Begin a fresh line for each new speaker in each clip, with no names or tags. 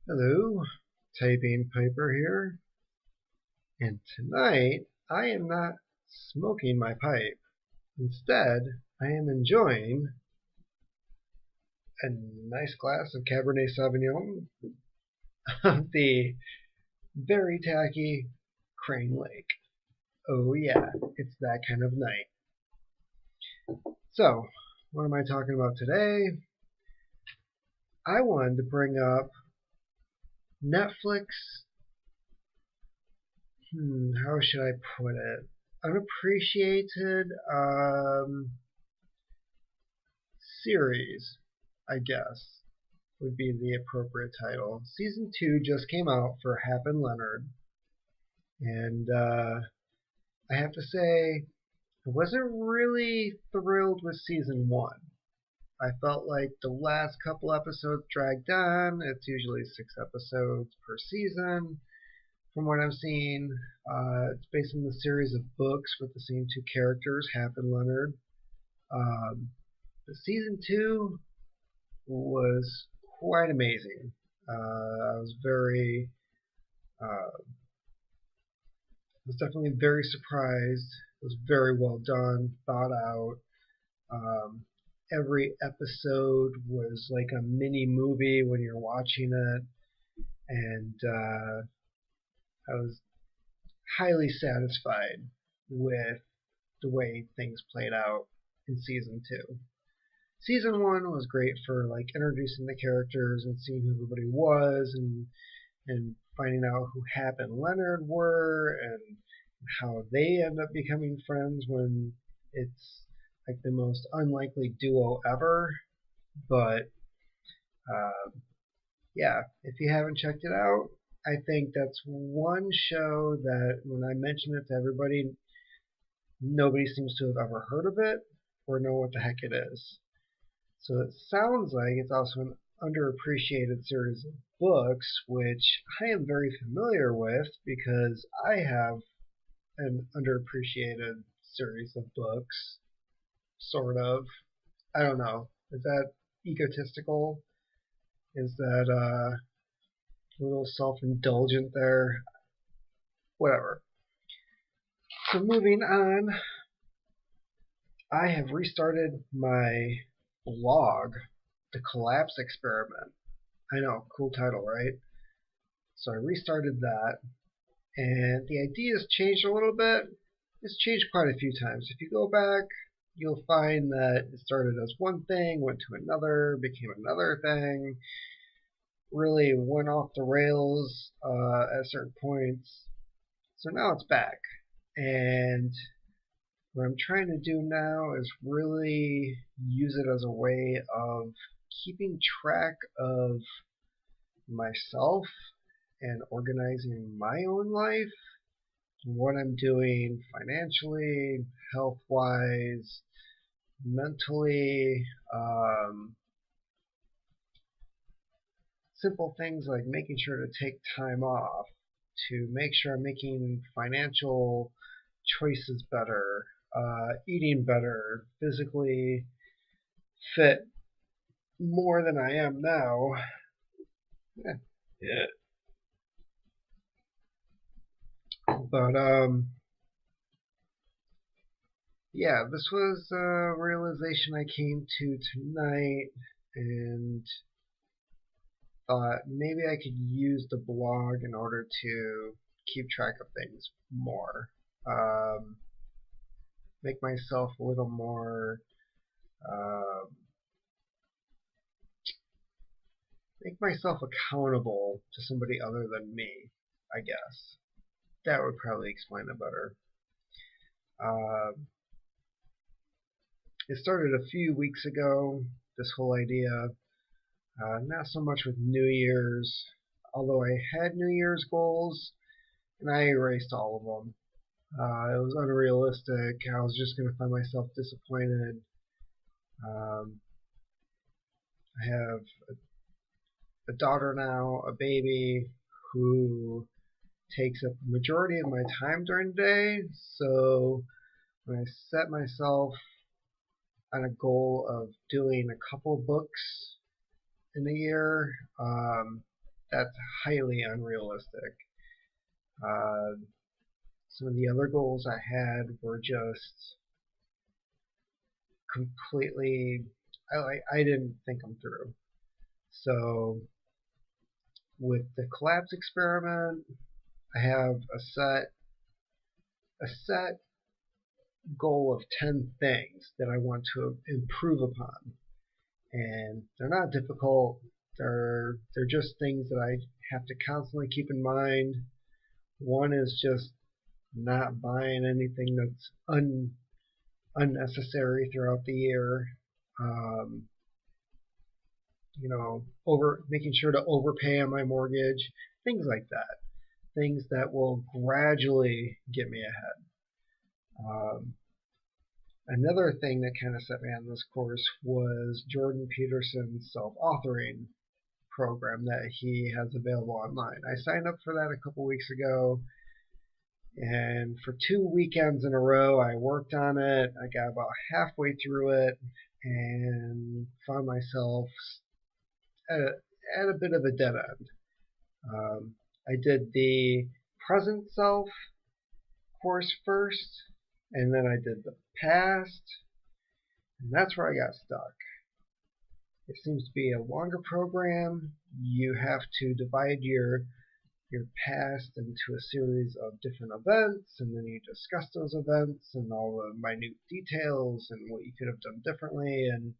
Hello, Typing Piper here, and tonight I am not smoking my pipe. Instead, I am enjoying a nice glass of Cabernet Sauvignon of the very tacky Crane Lake. Oh yeah, it's that kind of night. So, what am I talking about today? I wanted to bring up Netflix. How should I put it? Unappreciated series, I guess, would be the appropriate title. Season 2 just came out for Hap and Leonard, and I have to say, I wasn't really thrilled with Season 1. I felt like the last couple episodes dragged on. It's usually 6 episodes per season, from what I'm seeing. It's based on the series of books with the same two characters, Hap and Leonard. But Season 2 was quite amazing. I was definitely very surprised. It was very well done, thought out. Um, every episode was like a mini movie when you're watching it, and I was highly satisfied with the way things played out in season 2. Season 1 was great for like introducing the characters and seeing who everybody was, and finding out who Hap and Leonard were, and how they end up becoming friends when it's like the most unlikely duo ever. But uh, yeah, if you haven't checked it out, I think that's one show that when I mention it to everybody, nobody seems to have ever heard of it or know what the heck it is. So it sounds like it's also an underappreciated series of books, which I am very familiar with because I have an underappreciated series of books, sort of. I don't know. Is that egotistical? Is that a little self-indulgent there? Whatever. So moving on, I have restarted my blog, The Collapse Experiment. I know, cool title, right? So I restarted that, and the idea's changed a little bit. It's changed quite a few times. If you go back, you'll find that it started as one thing, went to another, became another thing, really went off the rails at certain points. So now it's back. And what I'm trying to do now is really use it as a way of keeping track of myself and organizing my own life, what I'm doing financially, health wise, mentally, simple things like making sure to take time off, to make sure I'm making financial choices better, eating better, physically fit more than I am now. Yeah. But yeah, this was a realization I came to tonight, and thought maybe I could use the blog in order to keep track of things more. Um, make myself a little more, uh, make myself accountable to somebody other than me, I guess. That would probably explain it better. Uh, it started a few weeks ago, this whole idea. Not so much with New Year's, although I had New Year's goals, and I erased all of them. It was unrealistic. I was just going to find myself disappointed. Um, I have a daughter now, a baby, who takes up the majority of my time during the day. So when I set myself on a goal of doing a couple books in a year, that's highly unrealistic. Some of the other goals I had were just completely, I didn't think them through. So with the collapse experiment, I have a set goal of 10 things that I want to improve upon. And they're not difficult. They're just things that I have to constantly keep in mind. One is just not buying anything that's unnecessary throughout the year. Um, making sure to overpay on my mortgage, things like that. Things that will gradually get me ahead. Another thing that kind of set me on this course was Jordan Peterson's self-authoring program that he has available online. I signed up for that a couple weeks ago, and for 2 weekends in a row I worked on it. I got about halfway through it and found myself at a bit of a dead end. I did the present self course first, and then I did the past, and that's where I got stuck. It seems to be a longer program. You have to divide your past into a series of different events, and then you discuss those events and all the minute details and what you could have done differently. And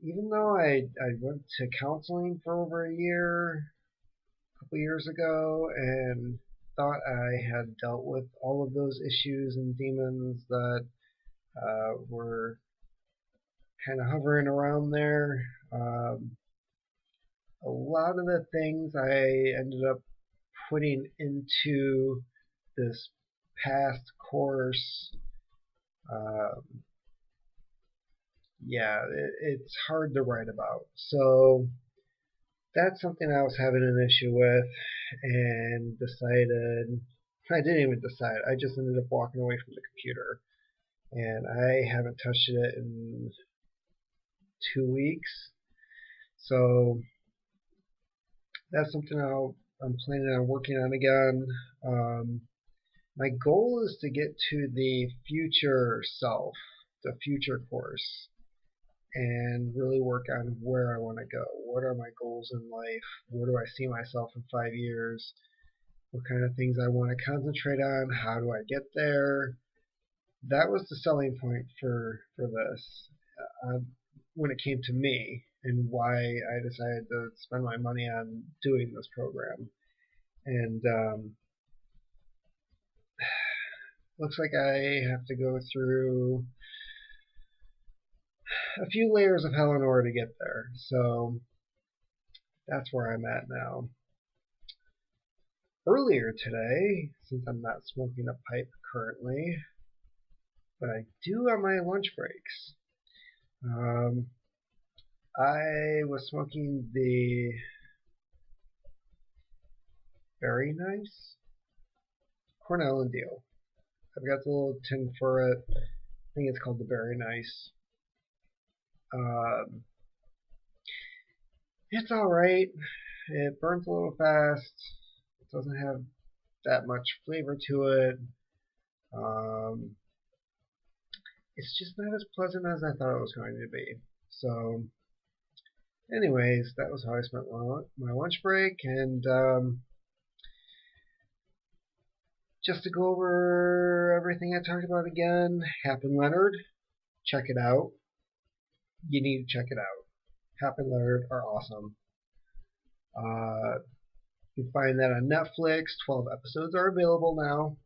even though I went to counseling for over a couple years ago, and thought I had dealt with all of those issues and demons that were kind of hovering around there. A lot of the things I ended up putting into this past course, it's hard to write about. So that's something I was having an issue with, and I didn't even decide, I just ended up walking away from the computer, and I haven't touched it in 2 weeks. So that's something I'm planning on working on again. My goal is to get to the future self, the future course, and really work on where I want to go. What are my goals in life? Where do I see myself in 5 years? What kind of things I want to concentrate on? How do I get there? That was the selling point for this when it came to me, and why I decided to spend my money on doing this program. And looks like I have to go through a few layers of hell in order to get there. So that's where I'm at now. Earlier today, since I'm not smoking a pipe currently, but I do on my lunch breaks, I was smoking the Very Nice Cornell and Deal. I've got the little tin for it. I think it's called the Very Nice. It's alright. It burns a little fast. It doesn't have that much flavor to it. It's just not as pleasant as I thought it was going to be. So, anyways, that was how I spent my lunch break. And just to go over everything I talked about again, Hap and Leonard, check it out. You need to check it out. Hap and Leonard are awesome. You can find that on Netflix. 12 episodes are available now.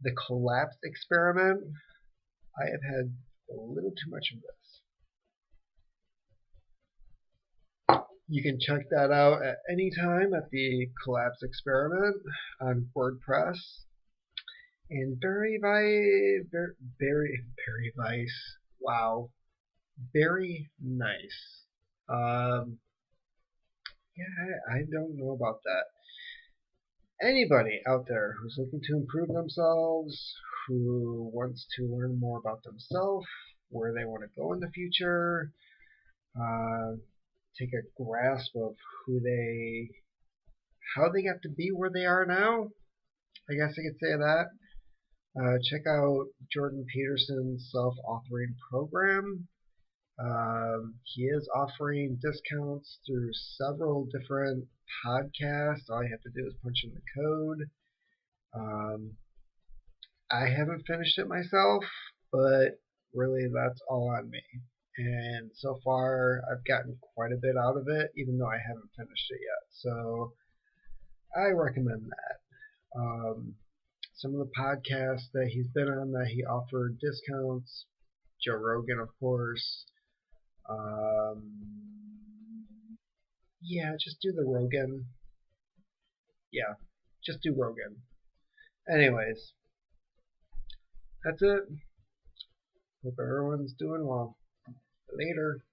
The collapse experiment. I have had a little too much of this. You can check that out at any time at the Collapse Experiment on WordPress. And Very Nice. I don't know about that. Anybody out there who's looking to improve themselves, who wants to learn more about themselves, where they want to go in the future, take a grasp of how they got to be where they are now. I guess I could say that. Check out Jordan Peterson's self-authoring program. He is offering discounts through several different podcasts. All you have to do is punch in the code. I haven't finished it myself, but really that's all on me. And so far, I've gotten quite a bit out of it, even though I haven't finished it yet. So I recommend that. Some of the podcasts that he's been on that he offered discounts, Joe Rogan, of course. Yeah, just do the Rogan. Yeah, just do Rogan. Anyways, that's it. Hope everyone's doing well. Later.